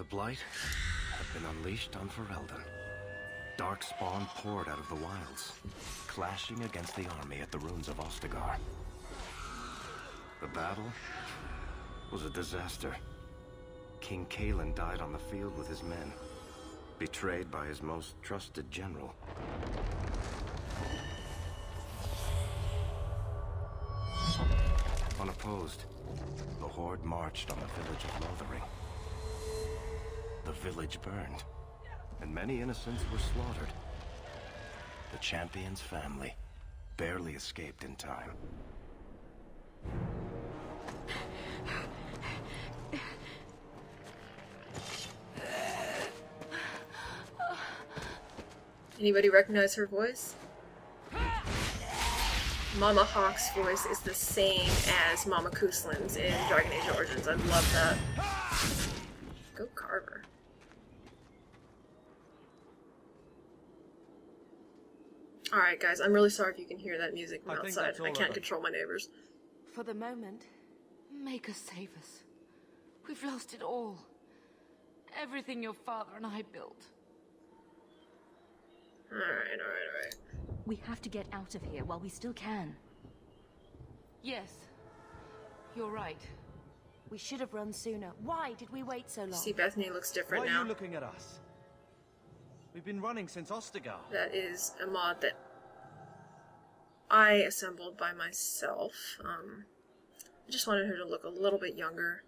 blight had been unleashed on Ferelden. Darkspawn poured out of the wilds, clashing against the army at the ruins of Ostagar. The battle was a disaster. King Cailan died on the field with his men, betrayed by his most trusted general. Unopposed, the Horde marched on the village of Lothering. The village burned, and many innocents were slaughtered. The champion's family barely escaped in time. Anybody recognize her voice? Mama Hawke's voice is the same as Mama Cousland's in Dragon Age Origins. I love that. Go Carver. Alright guys, I'm really sorry if you can hear that music from outside. I can't control my neighbors. For the moment, make us save us. We've lost it all. Everything your father and I built. Alright. We have to get out of here while we still can. Yes, you're right. We should have run sooner. Why did we wait so long? See, Bethany looks different now. Why are you looking at us? We've been running since Ostagar. That is a mod that I assembled by myself. I just wanted her to look a little bit younger,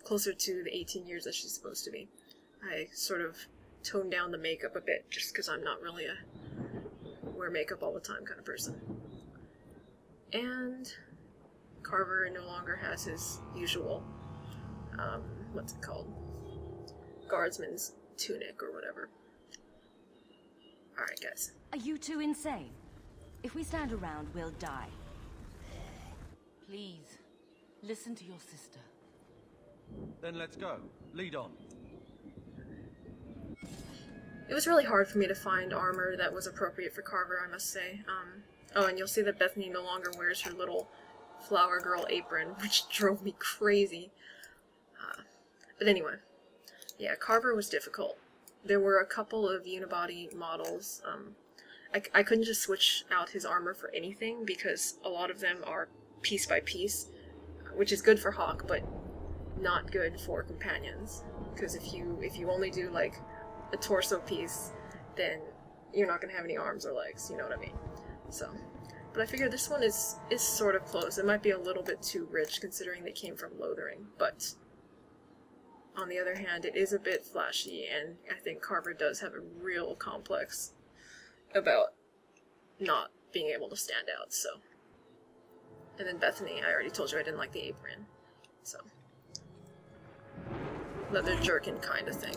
closer to the 18 years that she's supposed to be. I sort of toned down the makeup a bit, just because I'm not really a wear makeup all the time kind of person. And Carver no longer has his usual, what's it called? Guardsman's tunic or whatever. Alright guys. Are you two insane? If we stand around, we'll die. Please, listen to your sister. Then let's go. Lead on. It was really hard for me to find armor that was appropriate for Carver, I must say. Oh, and you'll see that Bethany no longer wears her little flower girl apron, which drove me crazy. But anyway, yeah, Carver was difficult. There were a couple of unibody models. I couldn't just switch out his armor for anything, because a lot of them are piece by piece, which is good for Hawke, but not good for companions. Because if you only do, like, a torso piece, then you're not going to have any arms or legs, you know what I mean? So, but I figure this one is sort of close. It might be a little bit too rich considering they came from Lothering, but on the other hand, it is a bit flashy, and I think Carver does have a real complex about not being able to stand out, so. And then Bethany, I already told you I didn't like the apron, so. Leather jerkin kind of thing.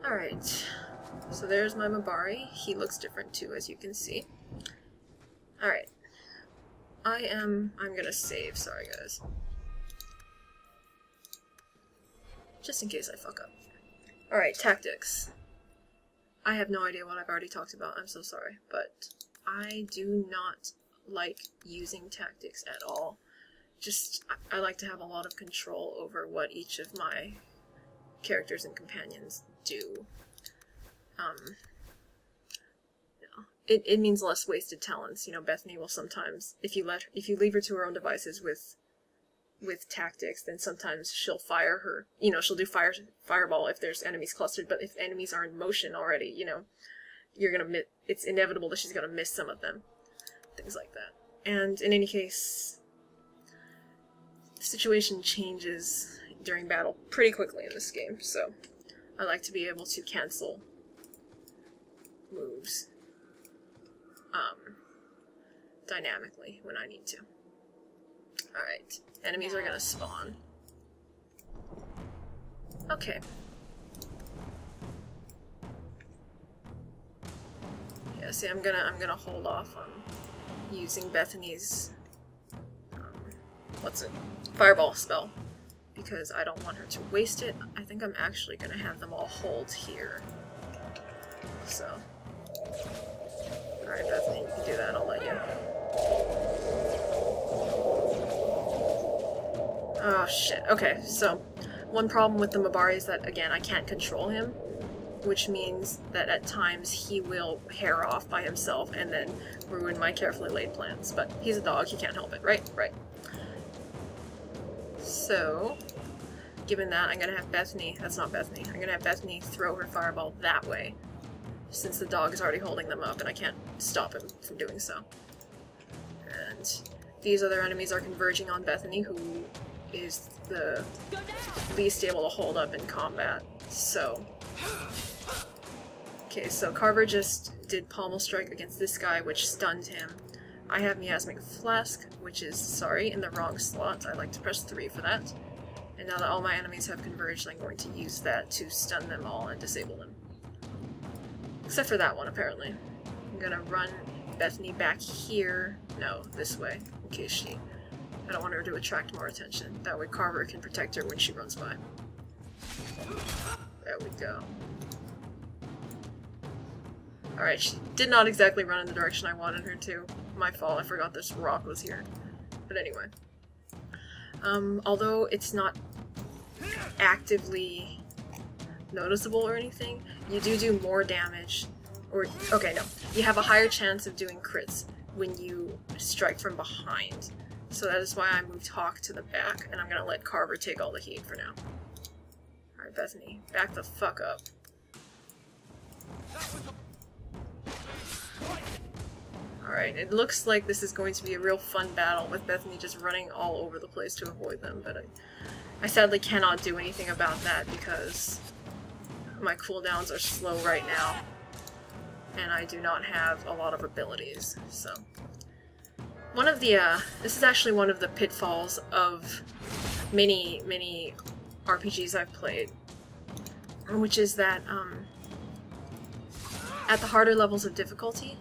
Alright, so there's my Mabari. He looks different too, as you can see. Alright. I'm gonna save, sorry guys. Just in case I fuck up. Alright, tactics. I have no idea what I've already talked about, I'm so sorry, but I do not like using tactics at all. Just, I like to have a lot of control over what each of my characters and companions do. It means less wasted talents. You know, Bethany will sometimes, if you leave her to her own devices with tactics, then sometimes she'll fire her, you know, she'll do fireball if there's enemies clustered, but if enemies are in motion already, you know, you're gonna it's inevitable that she's gonna miss some of them. Things like that. And in any case, the situation changes during battle pretty quickly in this game, so I like to be able to cancel moves dynamically when I need to. Alright, enemies are gonna spawn. Okay. Yeah, see, I'm gonna hold off on using Bethany's fireball spell, because I don't want her to waste it. I think I'm actually gonna have them all hold here. So, alright, Bethany, you can do that. I'll let you. Oh shit. Okay, so One problem with the Mabari is that, again, I can't control him, which means that at times he will hair off by himself and then ruin my carefully laid plans. But he's a dog, he can't help it, right? Right. So, given that, I'm gonna have Bethany, that's not Bethany, I'm gonna have Bethany throw her fireball that way, since the dog is already holding them up and I can't stop him from doing so. And these other enemies are converging on Bethany, who is the least able to hold up in combat, so... Okay, so Carver just did Pommel Strike against this guy, which stunned him. I have Miasmic Flask, which is, sorry, in the wrong slot. I like to press 3 for that. And now that all my enemies have converged, I'm going to use that to stun them all and disable them. Except for that one, apparently. I'm gonna run Bethany back here. No, this way, in case I don't want her to attract more attention. That way Carver can protect her when she runs by. There we go. Alright, she did not exactly run in the direction I wanted her to. My fault, I forgot this rock was here. But anyway. Although it's not actively noticeable or anything, you do more damage. Or, okay, no. You have a higher chance of doing crits when you strike from behind. So that is why I moved Hawke to the back, and I'm gonna let Carver take all the heat for now. Alright, Bethany, back the fuck up. Alright, it looks like this is going to be a real fun battle with Bethany just running all over the place to avoid them, but I sadly cannot do anything about that because my cooldowns are slow right now, and I do not have a lot of abilities, so... One of the, this is actually one of the pitfalls of many RPGs I've played, which is that, at the harder levels of difficulty,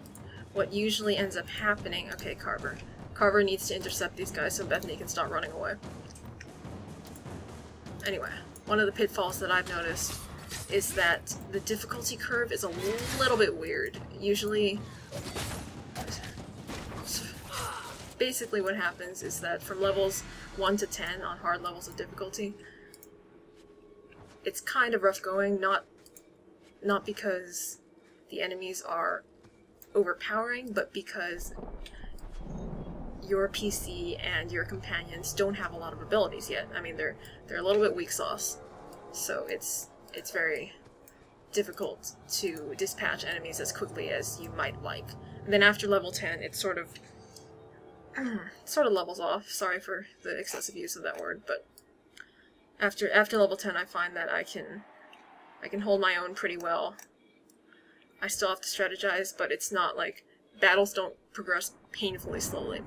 what usually ends up happening... Okay, Carver. Carver needs to intercept these guys so Bethany can start running away. Anyway, one of the pitfalls that I've noticed is that the difficulty curve is a little bit weird. Usually... Basically what happens is that from levels 1 to 10 on hard levels of difficulty, it's kind of rough going, not because the enemies are overpowering, but because your PC and your companions don't have a lot of abilities yet. I mean, they're a little bit weak sauce, so it's very difficult to dispatch enemies as quickly as you might like. And then after level 10, it's sort of levels off. Sorry for the excessive use of that word, but after level 10 I find that I can hold my own pretty well. I still have to strategize, but it's not like battles don't progress painfully slowly.